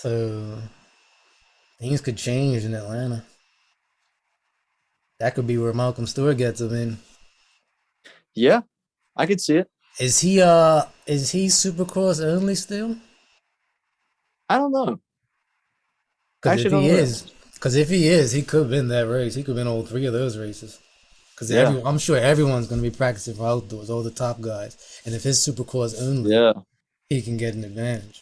So things could change in Atlanta. That could be where Malcolm Stewart gets him in. Yeah, I could see it. Is he Supercross only still? I don't know. I Because if actually he don't know. is, because if he is, he could win that race. He could win all three of those races. Because Yeah, I'm sure everyone's going to be practicing for outdoors, all the top guys. And if his Supercross only, yeah, he can get an advantage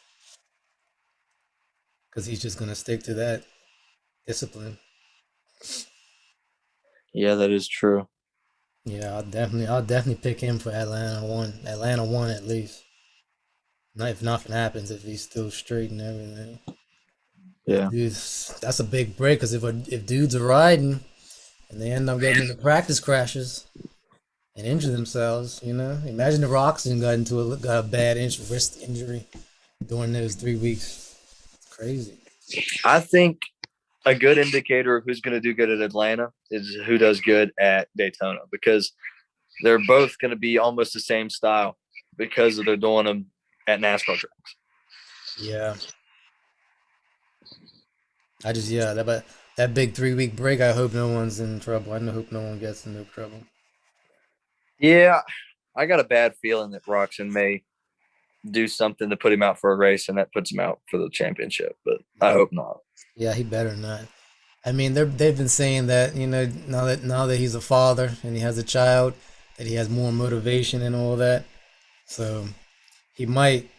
because he's just going to stick to that discipline. yeah. That is true. Yeah, I'll definitely pick him for Atlanta one. Atlanta one at least. Not if nothing happens, if he's still straight and everything. But Yeah, dudes, that's a big break because if dudes are riding and they end up getting into practice crashes and injure themselves, imagine if Roxon got a bad wrist injury during those 3 weeks. It's crazy. I think a good indicator of who's going to do good at Atlanta is who does good at Daytona because they're both going to be almost the same style because they're doing them at NASCAR tracks. Yeah, but that big 3 week break, I hope no one's in trouble. Hope no one gets into trouble. Yeah, I got a bad feeling that Roxon may do something to put him out for a race, and that puts him out for the championship. But I hope not. Yeah, he better not. I mean, they've been saying that now that he's a father and he has a child, that he has more motivation and all that. So he might,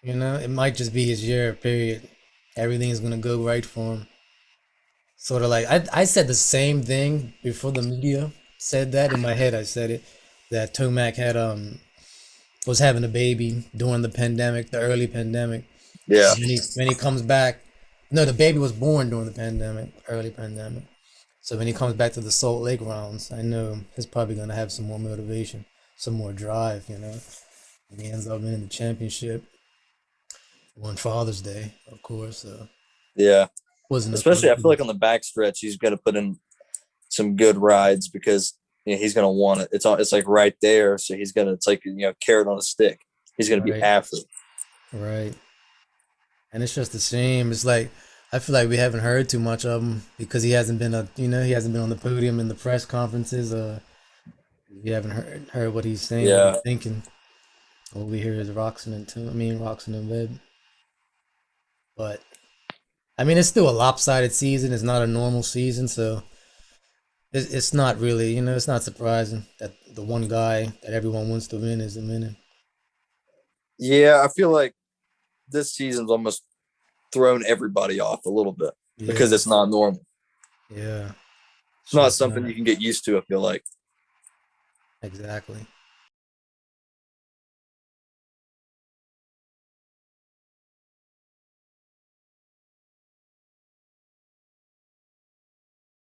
it might just be his year. Period. Everything's gonna go right for him. Sort of like I said the same thing before the media said that in my head. I said it that Tomac had was having a baby during the pandemic, the early pandemic. Yeah, When he comes back, no, the baby was born during the pandemic, early pandemic. So when he comes back to the Salt Lake rounds, I know he's probably gonna have some more motivation, some more drive, And he ends up winning the championship on Father's Day, of course. yeah. Wasn't a Especially, I feel like coincidence. on the back stretch, he's going to put in some good rides because he's going to want it. It's like right there, so he's gonna. It's like carrot on a stick. He's going to be Right, after it. right. And it's just the same. It's like I feel like we haven't heard too much of him because he hasn't been on the podium in the press conferences. We haven't heard what he's saying, what he's Yeah, thinking. All we hear is Roxon and Webb. But I mean, it's still a lopsided season. It's not a normal season, so it's not really, it's not surprising that the one guy that everyone wants to win is the winner. yeah. I feel like this season's almost thrown everybody off a little bit because Yeah, it's not normal. yeah, It's not sure something not you can get used to. I feel like. exactly.